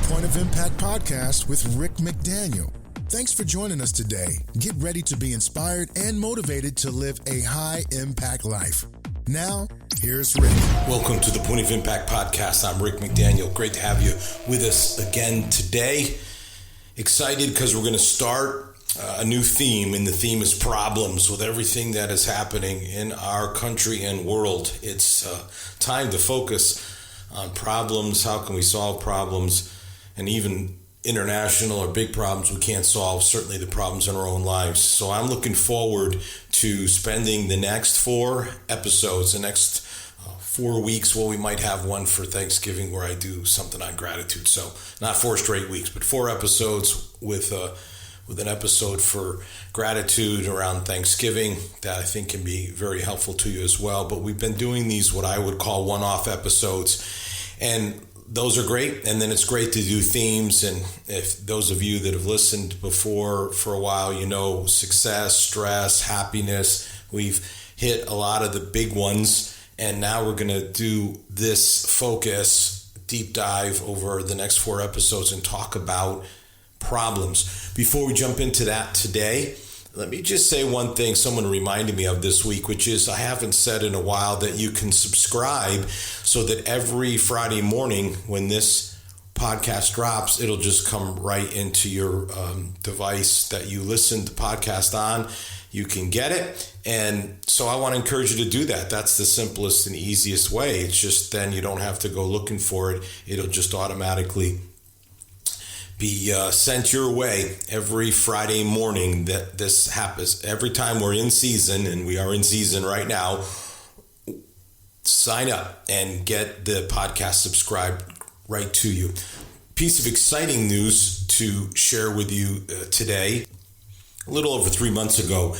Point of Impact podcast with Rick McDaniel. Thanks for joining us today. Get ready to be inspired and motivated to live a high-impact life. Now, here's Rick. Welcome to the Point of Impact podcast. I'm Rick McDaniel. Great to have you with us again today. Excited because we're going to start a new theme, and the theme is problems. With everything that is happening in our country and world, it's time to focus on problems. How can we solve problems? And even international or big problems we can't solve, certainly the problems in our own lives. So I'm looking forward to spending the next 4 episodes, the next 4 weeks. Well, we might have one for Thanksgiving where I do something on gratitude. So not 4 straight weeks, but 4 episodes with an episode for gratitude around Thanksgiving that I think can be very helpful to you as well. But we've been doing these, what I would call one-off episodes, and those are great. And then it's great to do themes. And if those of you that have listened before for a while, you know, success, stress, happiness, we've hit a lot of the big ones. And now we're going to do this focus, deep dive over the next 4 episodes and talk about problems. Before we jump into that today, let me just say one thing someone reminded me of this week, which is I haven't said in a while that you can subscribe so that every Friday morning when this podcast drops, it'll just come right into your device that you listen to podcast on. You can get it. And so I want to encourage you to do that. That's the simplest and easiest way. It's just then you don't have to go looking for it. It'll just automatically be sent your way every Friday morning that this happens. Every time we're in season, and we are in season right now, sign up and get the podcast subscribed right to you. Piece of exciting news to share with you today. A little over 3 months ago,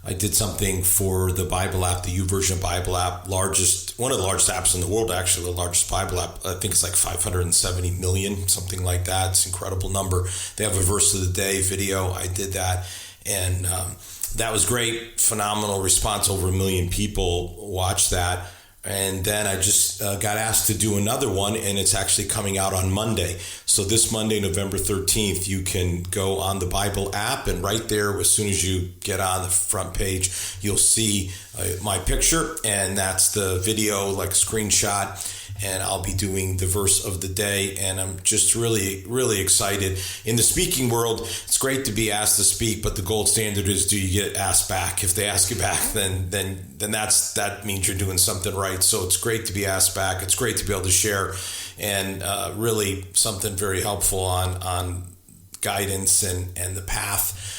I did something for the Bible app, the YouVersion Bible app, one of the largest apps in the world, actually, the largest Bible app. I think it's like 570 million, something like that. It's an incredible number. They have a verse of the day video. I did that, and that was great. Phenomenal response. Over 1 million people watched that. And then I just got asked to do another one, and it's actually coming out on Monday. So this Monday, November 13th, you can go on the Bible app, and right there, as soon as you get on the front page, you'll see my picture, and that's the video, like a screenshot. And I'll be doing the verse of the day, and I'm just really, really excited. In the speaking world, it's great to be asked to speak, but the gold standard is, do you get asked back? If they ask you back, then that means you're doing something right. So it's great to be asked back. It's great to be able to share, and really something very helpful on guidance and the path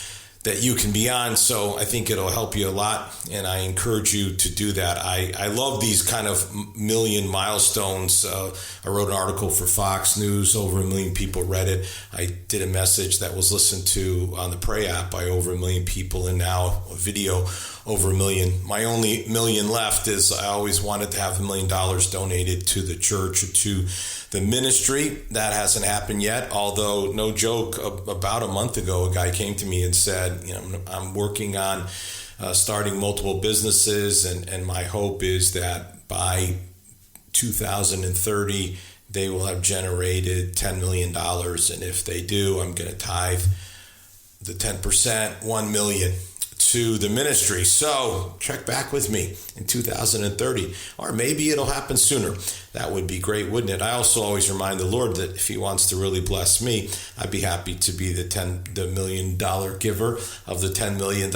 that you can be on. So I think it'll help you a lot, and I encourage you to do that. I love these kind of million milestones. I wrote an article for Fox News, over 1 million people read it. I did a message that was listened to on the Pray app by over 1 million people, and now a video over 1 million. My only million left is I always wanted to have $1 million donated to the church or to the ministry. That hasn't happened yet, although, no joke, about a month ago, a guy came to me and said, I'm working on starting multiple businesses, and my hope is that by 2030, they will have generated $10 million. And if they do, I'm going to tithe the 10%, $1 million. To the ministry. So check back with me in 2030, or maybe it'll happen sooner. That would be great, wouldn't it? I also always remind the Lord that if he wants to really bless me, I'd be happy to be the $1 million giver of the $10 million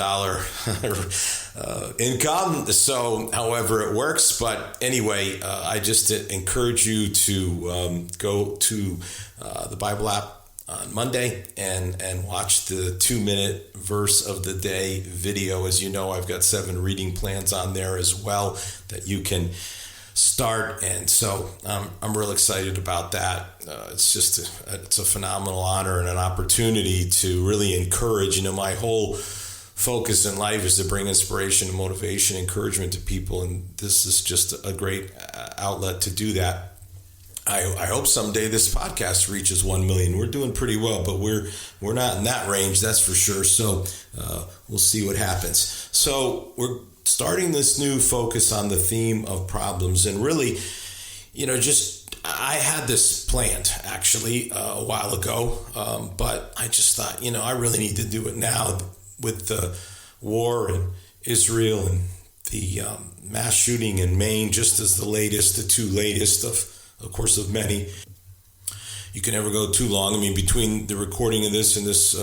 income. So however it works. But anyway, I just encourage you to go to the Bible app on Monday and watch the 2-minute verse of the day video. As you know, I've got 7 reading plans on there as well that you can start. And so I'm real excited about that. It's a phenomenal honor and an opportunity to really encourage. My whole focus in life is to bring inspiration and motivation, encouragement to people. And this is just a great outlet to do that. I hope someday this podcast reaches 1 million. We're doing pretty well, but we're not in that range, that's for sure. So we'll see what happens. So we're starting this new focus on the theme of problems, and really, I had this planned actually a while ago, but I just thought, I really need to do it now with the war in Israel and the mass shooting in Maine, just as the two latest of course, of many. You can never go too long. I mean, between the recording of this and this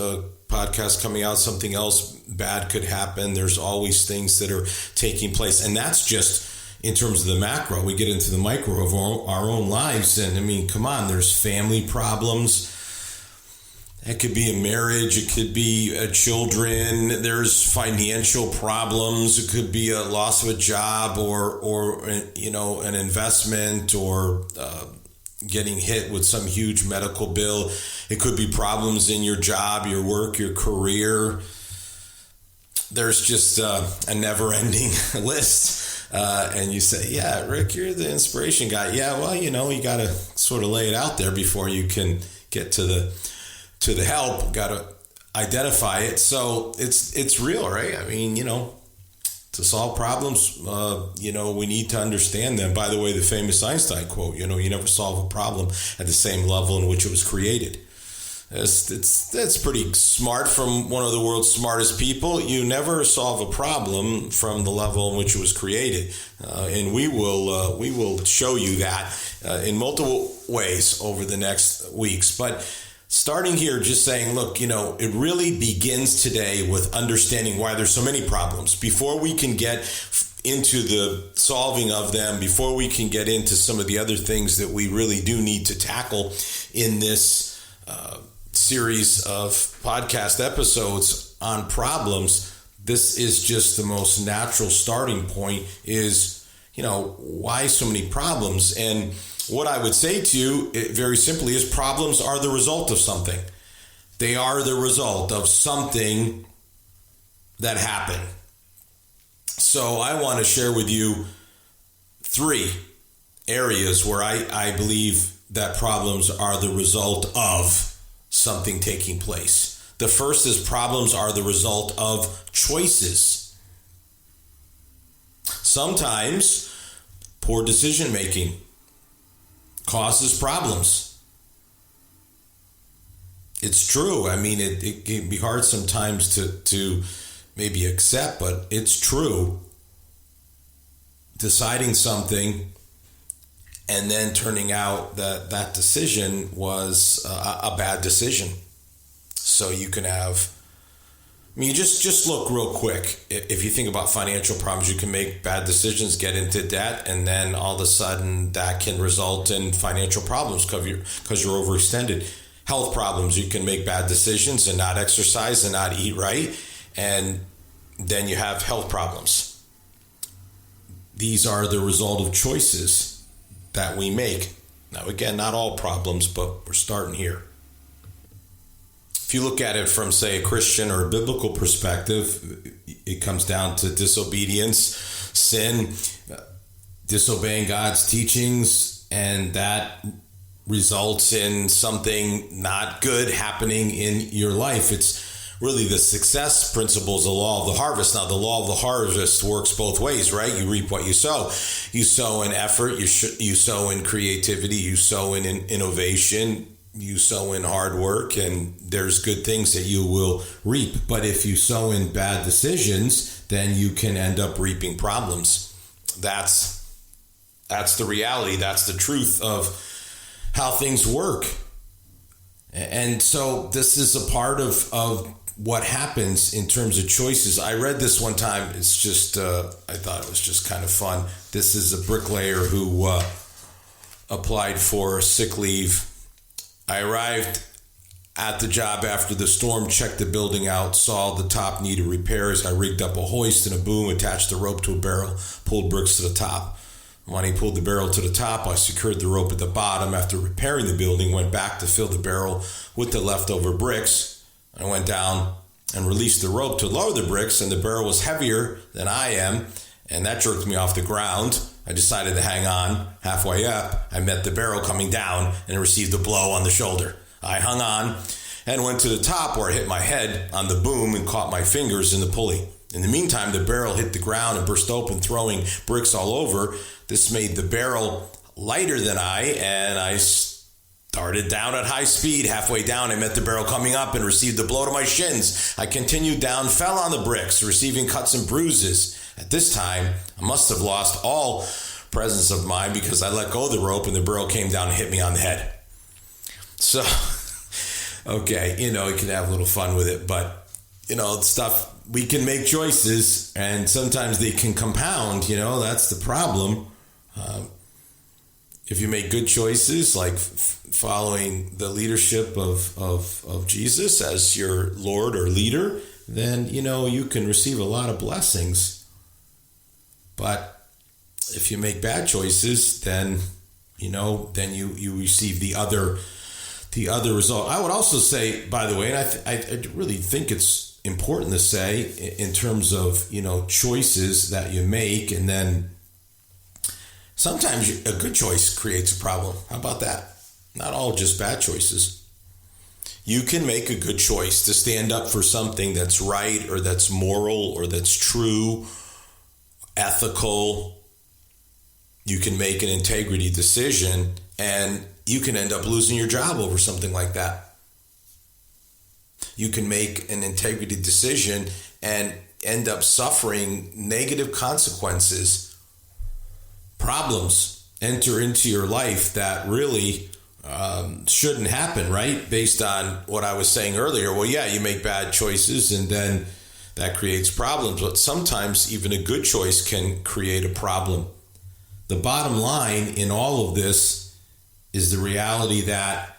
podcast coming out, something else bad could happen. There's always things that are taking place. And that's just in terms of the macro. We get into the micro of our own lives. And I mean, come on, there's family problems. It could be a marriage. It could be children. There's financial problems. It could be a loss of a job or an investment or getting hit with some huge medical bill. It could be problems in your job, your work, your career. There's just a never-ending list. And you say, yeah, Rick, you're the inspiration guy. Yeah, well, you got to sort of lay it out there before you can get to the help. Got to identify it. So it's real, right? I mean, to solve problems, we need to understand them. By the way, the famous Einstein quote, you never solve a problem at the same level in which it was created. That's pretty smart from one of the world's smartest people. You never solve a problem from the level in which it was created. And we will show you that in multiple ways over the next weeks. But starting here, just saying, look, it really begins today with understanding why there's so many problems. Before we can get into the solving of them, before we can get into some of the other things that we really do need to tackle in this series of podcast episodes on problems, this is just the most natural starting point is, why so many problems? And what I would say to you, very simply, is problems are the result of something. They are the result of something that happened. So I want to share with you 3 areas where I believe that problems are the result of something taking place. The first is problems are the result of choices. Sometimes poor decision making causes problems. It's true. I mean, it can be hard sometimes to maybe accept, but it's true. Deciding something and then turning out that decision was a bad decision. So you can have, just look real quick. If you think about financial problems, you can make bad decisions, get into debt, and then all of a sudden that can result in financial problems because you're overextended. Health problems, you can make bad decisions and not exercise and not eat right, and then you have health problems. These are the result of choices that we make. Now, again, not all problems, but we're starting here. If you look at it from, say, a Christian or a biblical perspective, it comes down to disobedience, sin, disobeying God's teachings, and that results in something not good happening in your life. It's really the success principles, the law of the harvest. Now, the law of the harvest works both ways, right? You reap what you sow. You sow in effort, you sow in creativity, you sow in innovation, you sow in hard work, and there's good things that you will reap. But if you sow in bad decisions, then you can end up reaping problems. That's the reality. That's the truth of how things work. And so this is a part of what happens in terms of choices. I read this one time. It's just, I thought it was just kind of fun. This is a bricklayer who applied for sick leave. I arrived at the job after the storm, checked the building out, saw the top needed repairs. I rigged up a hoist and a boom, attached the rope to a barrel, pulled bricks to the top. When he pulled the barrel to the top, I secured the rope at the bottom. After repairing the building, went back to fill the barrel with the leftover bricks. I went down and released the rope to lower the bricks, and the barrel was heavier than I am, and that jerked me off the ground. I decided to hang on. Halfway up, I met the barrel coming down and received a blow on the shoulder. I hung on and went to the top, where I hit my head on the boom and caught my fingers in the pulley. In the meantime, the barrel hit the ground and burst open, throwing bricks all over. This made the barrel lighter than and I started down at high speed. Halfway down, I met the barrel coming up and received a blow to my shins. I continued down, fell on the bricks, receiving cuts and bruises. At this time, I must have lost all presence of mind because I let go of the rope and the barrel came down and hit me on the head. So, okay, you can have a little fun with it, but, stuff, we can make choices and sometimes they can compound, that's the problem. If you make good choices, like following the leadership of Jesus as your Lord or leader, then, you can receive a lot of blessings. But if you make bad choices, then, then you receive the other result. I would also say, by the way, and I really think it's important to say in terms of, choices that you make, and then sometimes a good choice creates a problem. How about that? Not all just bad choices. You can make a good choice to stand up for something that's right or that's moral or that's true, ethical. You can make an integrity decision and you can end up losing your job over something like that. You can make an integrity decision and end up suffering negative consequences. Problems enter into your life that really shouldn't happen, right? Based on what I was saying earlier. Well, yeah, you make bad choices and then that creates problems. But sometimes even a good choice can create a problem. The bottom line in all of this is the reality that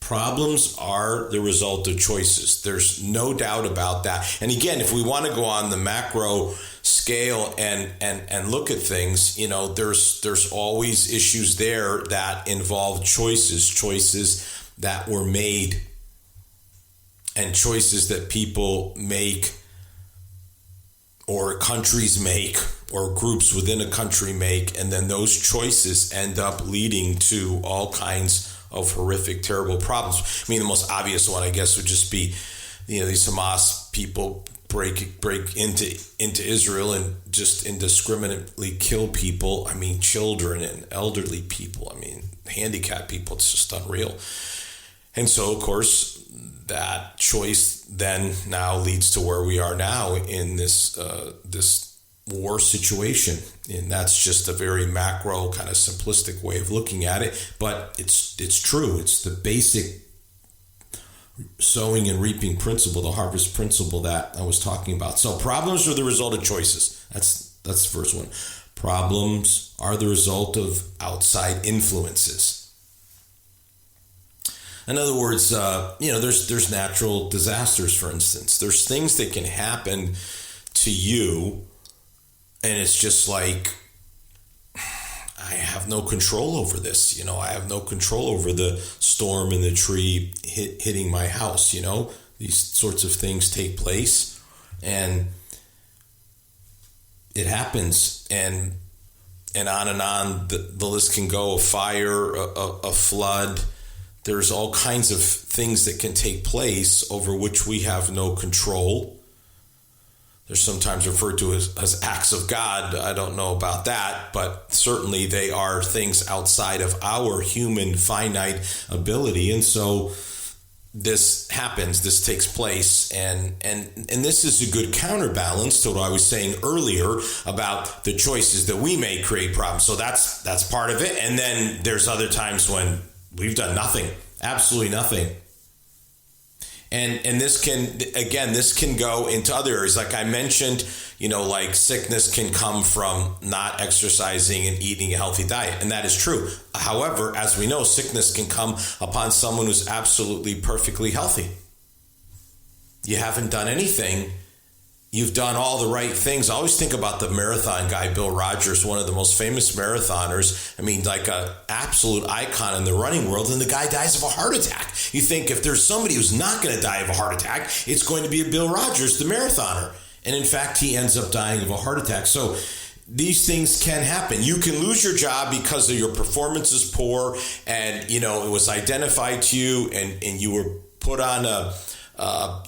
problems are the result of choices. There's no doubt about that. And again, if we want to go on the macro scale and look at things, there's always issues there that involve choices that were made and choices that people make or countries make or groups within a country make, and then those choices end up leading to all kinds of horrific, terrible problems. I mean, the most obvious one, I guess, would just be, these Hamas people break into Israel and just indiscriminately kill people. I mean, children and elderly people. I mean, handicapped people. It's just unreal. And so, of course, that choice then now leads to where we are now in this war situation. And that's just a very macro kind of simplistic way of looking at it. But it's true. It's the basic sowing and reaping principle, the harvest principle that I was talking about. So problems are the result of choices. That's the first one. Problems are the result of outside influences. In other words, there's natural disasters, for instance. There's things that can happen to you, and it's just like, I have no control over this. I have no control over the storm and the tree hitting my house. These sorts of things take place, and it happens, and on and on. The list can go: a fire, a flood. There's all kinds of things that can take place over which we have no control. They're sometimes referred to as acts of God. I don't know about that, but certainly they are things outside of our human finite ability. And so this happens, this takes place, and this is a good counterbalance to what I was saying earlier about the choices that we may create problems. So that's part of it. And then there's other times when we've done nothing, absolutely nothing. And this can go into other areas. Like I mentioned, like sickness can come from not exercising and eating a healthy diet. And that is true. However, as we know, sickness can come upon someone who's absolutely perfectly healthy. You haven't done anything. You've done all the right things. I always think about the marathon guy, Bill Rogers, one of the most famous marathoners. I mean, like an absolute icon in the running world, and the guy dies of a heart attack. You think if there's somebody who's not going to die of a heart attack, it's going to be Bill Rogers, the marathoner. And in fact, he ends up dying of a heart attack. So these things can happen. You can lose your job because of your performance is poor, and it was identified to you, and you were put on a a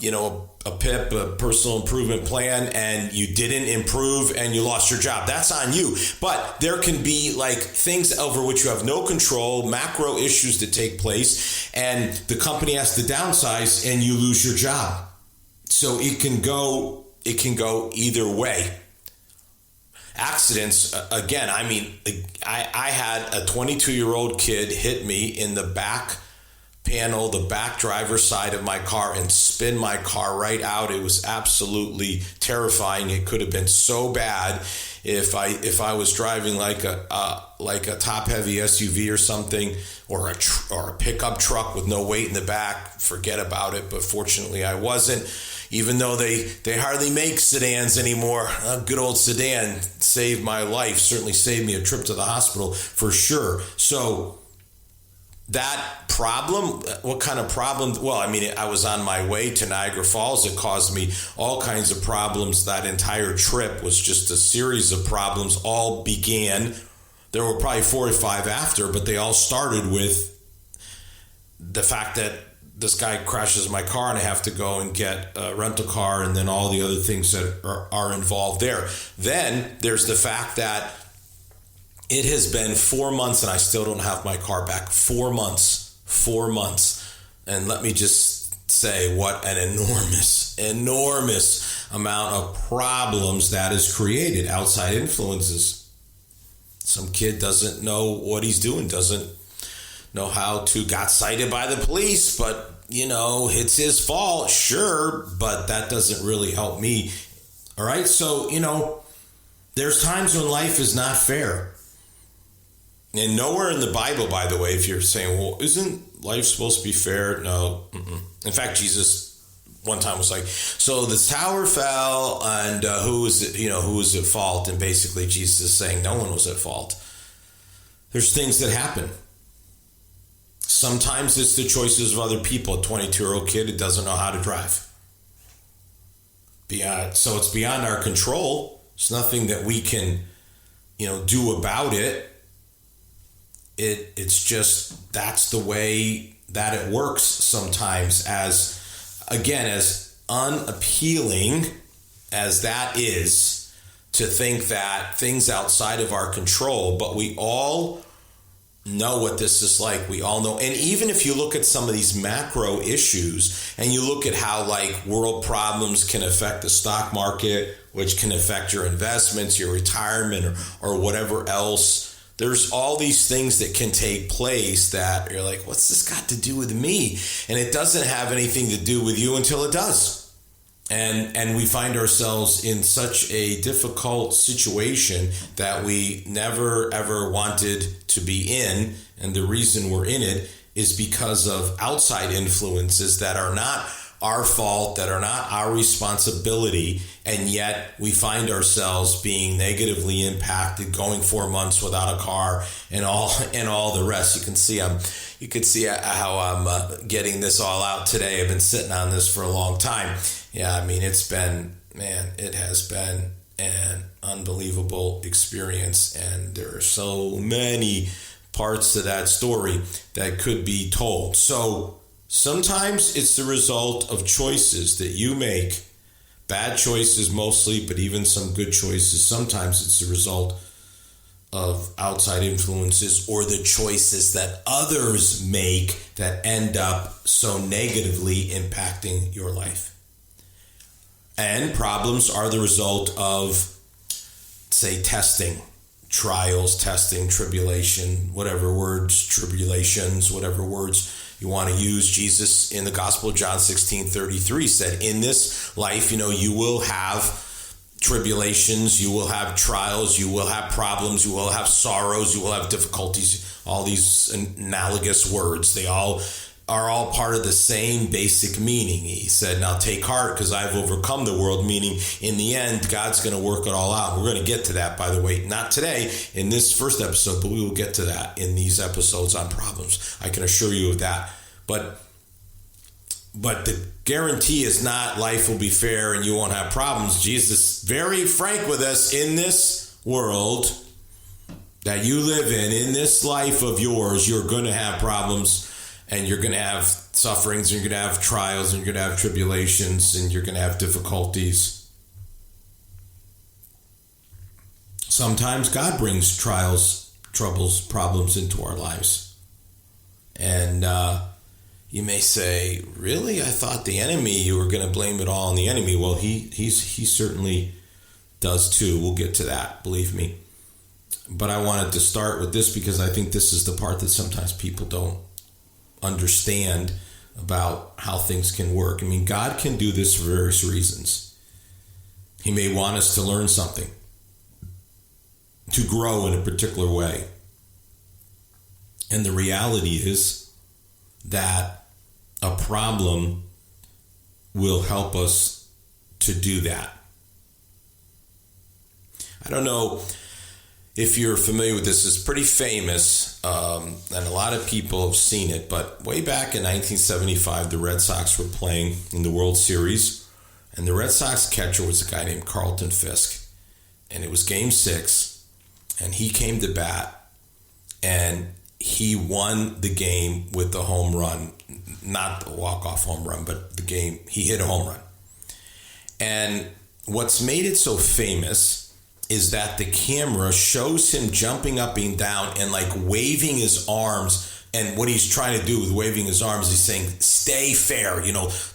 PIP, a personal improvement plan, and you didn't improve and you lost your job. That's on you. But there can be like things over which you have no control, macro issues that take place, and the company has to downsize and you lose your job. So it can go either way. Accidents, again, I mean, I had a 22-year-old kid hit me in the back panel, the back driver's side of my car, and spin my car right out. It was absolutely terrifying. It could have been so bad if I was driving like a top heavy SUV or something, or a pickup truck with no weight in the back. Forget about it. But fortunately, I wasn't. Even though they hardly make sedans anymore, a good old sedan saved my life. Certainly saved me a trip to the hospital for sure. So that problem, what kind of problem? Well, I mean, I was on my way to Niagara Falls. It caused me all kinds of problems. That entire trip was just a series of problems. All began, there were probably 4 or 5 after, but they all started with the fact that this guy crashes my car and I have to go and get a rental car, and then all the other things that are involved there. Then there's the fact that it has been 4 months and I still don't have my car back. 4 months. And let me just say what an enormous amount of problems that has created. Outside influences. Some kid doesn't know what he's doing, doesn't know how to, got cited by the police, but it's his fault, sure, but that doesn't really help me. All right, so there's times when life is not fair, and nowhere in the Bible, by the way, if you're saying, well, isn't life supposed to be fair? No. In fact, Jesus one time was like, so the tower fell, and who was at fault? And basically Jesus is saying no one was at fault. There's things that happen. Sometimes it's the choices of other people. A 22-year-old kid who doesn't know how to drive. So it's beyond our control. It's nothing that we can, do about it. It's just, that's the way that it works sometimes. As unappealing as that is, to think that things outside of our control, but we all know what this is like. We all know. And even if you look at some of these macro issues and you look at how like world problems can affect the stock market, which can affect your investments, your retirement, or whatever else, there's all these things that can take place that you're like, what's this got to do with me? And it doesn't have anything to do with you until it does. And we find ourselves in such a difficult situation that we never, ever wanted to be in. And the reason we're in it is because of outside influences that are not our fault, that are not our responsibility. And yet we find ourselves being negatively impacted, going 4 months without a car and all the rest. You can see how I'm getting this all out today. I've been sitting on this for a long time. Yeah, I mean, it has been an unbelievable experience, and there are so many parts to that story that could be told. So sometimes it's the result of choices that you make, bad choices mostly, but even some good choices. Sometimes it's the result of outside influences or the choices that others make that end up so negatively impacting your life. And problems are the result of, say, testing, trials, testing, tribulation, whatever words, tribulations, whatever words you want to use. Jesus in the Gospel of John 16:33 said, in this life, you will have tribulations, you will have trials, you will have problems, you will have sorrows, you will have difficulties, all these analogous words. They all are all part of the same basic meaning. He said, now take heart because I've overcome the world, meaning in the end, God's going to work it all out. We're going to get to that, by the way, not today in this first episode, but we will get to that in these episodes on problems. I can assure you of that. But the guarantee is not life will be fair and you won't have problems. Jesus, very frank with us, in this world that you live in this life of yours, you're going to have problems. And you're going to have sufferings, and you're going to have trials, and you're going to have tribulations, and you're going to have difficulties. Sometimes God brings trials, troubles, problems into our lives. And you may say, really? I thought the enemy, you were going to blame it all on the enemy. Well, he certainly does too. We'll get to that, believe me. But I wanted to start with this because I think this is the part that sometimes people don't understand about how things can work. I mean, God can do this for various reasons. He may want us to learn something, to grow in a particular way. And the reality is that a problem will help us to do that. I don't know if you're familiar with this. It's pretty famous, and a lot of people have seen it, but way back in 1975, the Red Sox were playing in the World Series, and the Red Sox catcher was a guy named Carlton Fisk, and it was Game 6, and he came to bat, and he won the game with the home run, not the walk-off home run, but the game, he hit a home run. And what's made it so famous is that the camera shows him jumping up and down and like waving his arms. And what he's trying to do with waving his arms, he's saying, stay fair,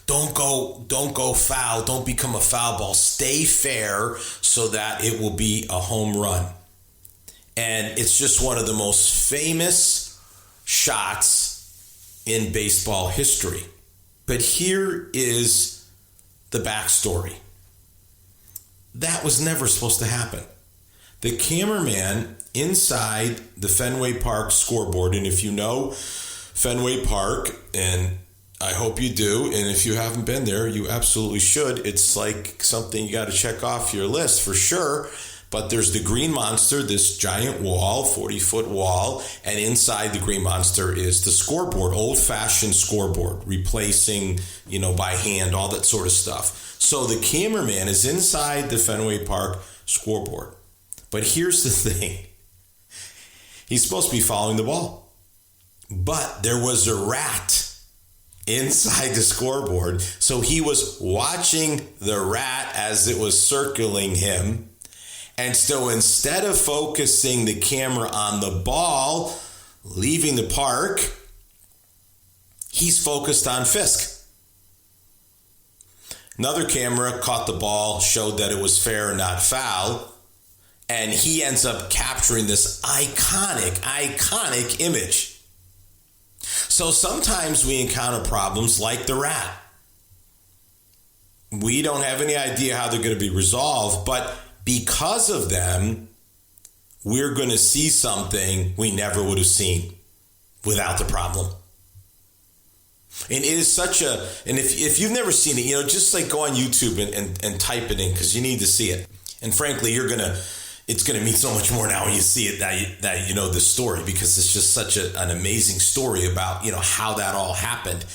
don't go foul, don't become a foul ball, stay fair so that it will be a home run. And it's just one of the most famous shots in baseball history. But here is the backstory. That was never supposed to happen. The cameraman inside the Fenway Park scoreboard, and if you know Fenway Park, and I hope you do, and if you haven't been there, you absolutely should. It's like something you got to check off your list for sure. But there's the Green Monster, this giant wall, 40-foot wall, and inside the Green Monster is the scoreboard, old-fashioned scoreboard, replacing, by hand, all that sort of stuff. So the cameraman is inside the Fenway Park scoreboard. But here's the thing. He's supposed to be following the ball. But there was a rat inside the scoreboard. So he was watching the rat as it was circling him. And so instead of focusing the camera on the ball, leaving the park, he's focused on Fisk. Another camera caught the ball, showed that it was fair and not foul, and he ends up capturing this iconic image. So sometimes we encounter problems like the rat. We don't have any idea how they're going to be resolved, but because of them, we're going to see something we never would have seen without the problem. And it is such a, and if you've never seen it, just like go on YouTube and type it in because you need to see it. And frankly, it's going to mean so much more now when you see it that you know the story, because it's just such an amazing story about, how that all happened.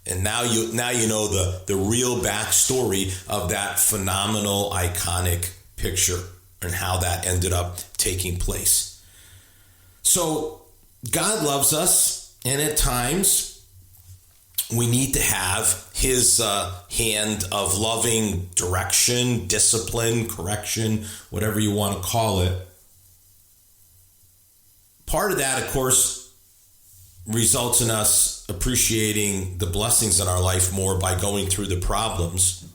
And now you know the real backstory of that phenomenal, iconic picture and how that ended up taking place. So God loves us, and at times we need to have his hand of loving direction, discipline, correction, whatever you want to call it. Part of that, of course, results in us appreciating the blessings in our life more by going through the problems.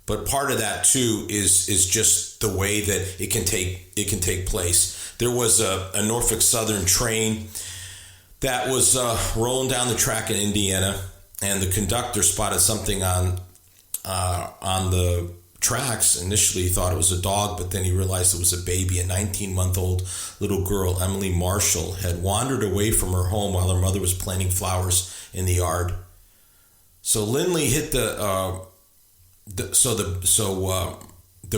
But part of that too is just the way that it can take place. There was a Norfolk Southern train that was rolling down the track in Indiana, and the conductor spotted something on the tracks. Initially, he thought it was a dog, but then he realized it was a baby. A 19-month-old little girl, Emily Marshall, had wandered away from her home while her mother was planting flowers in the yard. So Lindley hit the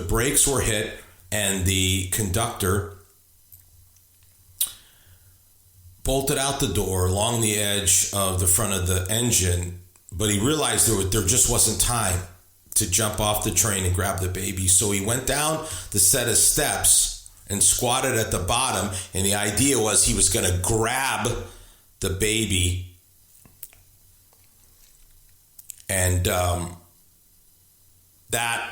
brakes were hit, and the conductor bolted out the door along the edge of the front of the engine, but he realized there just wasn't time to jump off the train and grab the baby. So he went down the set of steps and squatted at the bottom, and the idea was he was going to grab the baby And that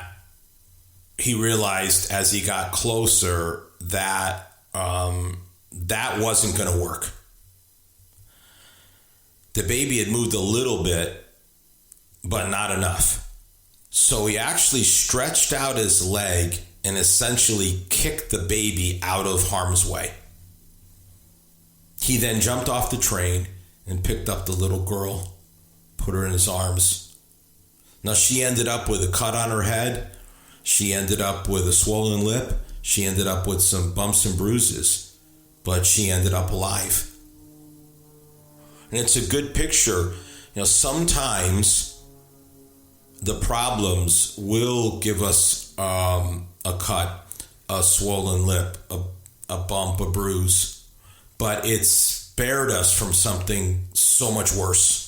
he realized as he got closer that that wasn't going to work. The baby had moved a little bit, but not enough. So he actually stretched out his leg and essentially kicked the baby out of harm's way. He then jumped off the train and picked up the little girl, put her in his arms. Now she ended up with a cut on her head. She ended up with a swollen lip. She ended up with some bumps and bruises, but she ended up alive. And it's a good picture. Sometimes the problems will give us a cut, a swollen lip, a bump, a bruise, but it's spared us from something so much worse.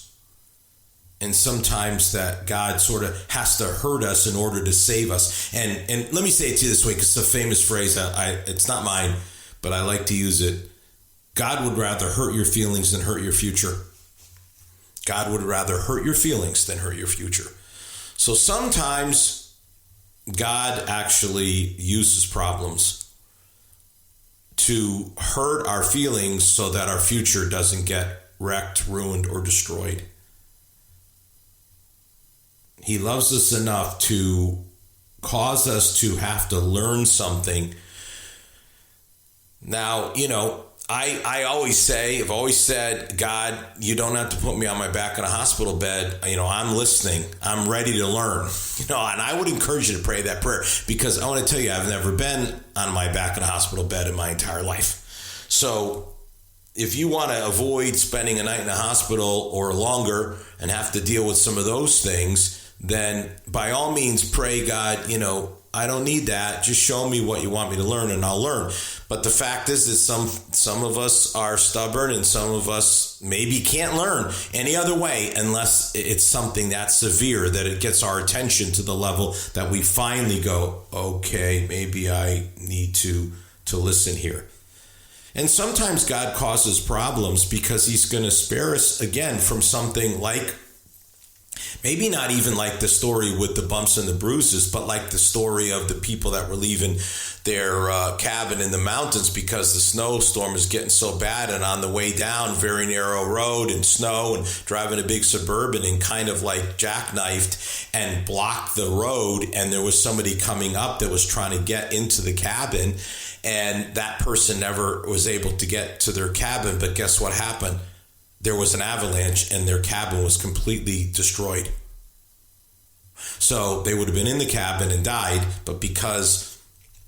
And sometimes that God sort of has to hurt us in order to save us. And let me say it to you this way, because it's a famous phrase. It's not mine, but I like to use it. God would rather hurt your feelings than hurt your future. God would rather hurt your feelings than hurt your future. So sometimes God actually uses problems to hurt our feelings so that our future doesn't get wrecked, ruined, or destroyed. He loves us enough to cause us to have to learn something. Now, I've always said, God, you don't have to put me on my back in a hospital bed. I'm listening. I'm ready to learn. And I would encourage you to pray that prayer, because I want to tell you, I've never been on my back in a hospital bed in my entire life. So if you want to avoid spending a night in a hospital or longer and have to deal with some of those things, then by all means pray, God, I don't need that. Just show me what you want me to learn and I'll learn. But the fact is that some of us are stubborn and some of us maybe can't learn any other way unless it's something that severe, that it gets our attention to the level that we finally go, okay, maybe I need to listen here. And sometimes God causes problems because he's going to spare us again from something like, maybe not even like the story with the bumps and the bruises, but like the story of the people that were leaving their cabin in the mountains because the snowstorm is getting so bad, and on the way down, very narrow road and snow, and driving a big Suburban and kind of like jackknifed and blocked the road, and there was somebody coming up that was trying to get into the cabin, and that person never was able to get to their cabin. But guess what happened? There was an avalanche and their cabin was completely destroyed. So they would have been in the cabin and died, but because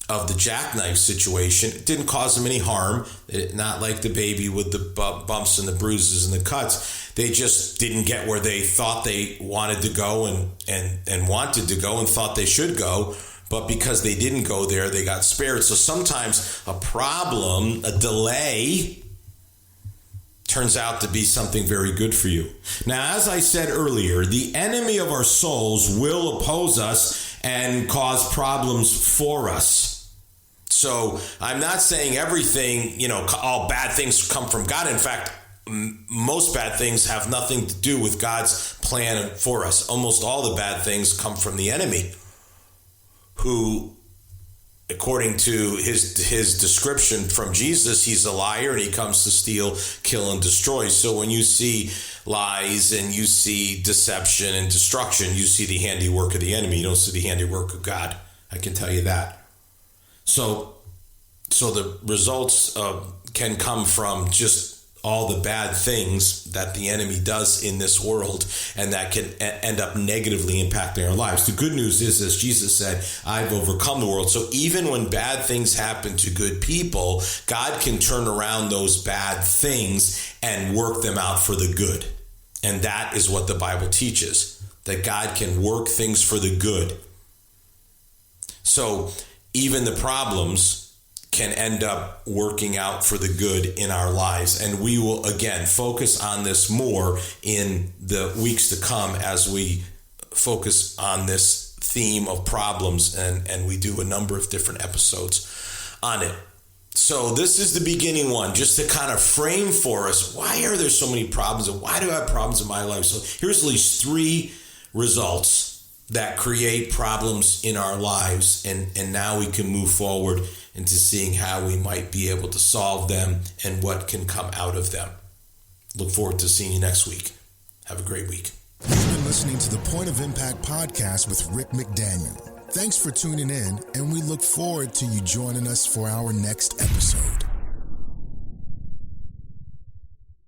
of the jackknife situation, it didn't cause them any harm. Not like the baby with the bumps and the bruises and the cuts. They just didn't get where they thought they wanted to go and wanted to go and thought they should go. But because they didn't go there, they got spared. So sometimes a problem, a delay, turns out to be something very good for you. Now, as I said earlier, the enemy of our souls will oppose us and cause problems for us. So I'm not saying everything, all bad things come from God. In fact, most bad things have nothing to do with God's plan for us. Almost all the bad things come from the enemy, who, according to his description from Jesus, he's a liar and he comes to steal, kill, and destroy. So when you see lies and you see deception and destruction, you see the handiwork of the enemy. You don't see the handiwork of God. I can tell you that. So the results can come from just all the bad things that the enemy does in this world, and that can end up negatively impacting our lives. The good news is, as Jesus said, I've overcome the world. So even when bad things happen to good people, God can turn around those bad things and work them out for the good. And that is what the Bible teaches, that God can work things for the good. So even the problems can end up working out for the good in our lives. And we will, again, focus on this more in the weeks to come as we focus on this theme of problems, and we do a number of different episodes on it. So this is the beginning one, just to kind of frame for us, why are there so many problems, and why do I have problems in my life? So here's at least 3 results that create problems in our lives, and now we can move forward into seeing how we might be able to solve them and what can come out of them. Look forward to seeing you next week. Have a great week. You've been listening to the Point of Impact podcast with Rick McDaniel. Thanks for tuning in, and we look forward to you joining us for our next episode.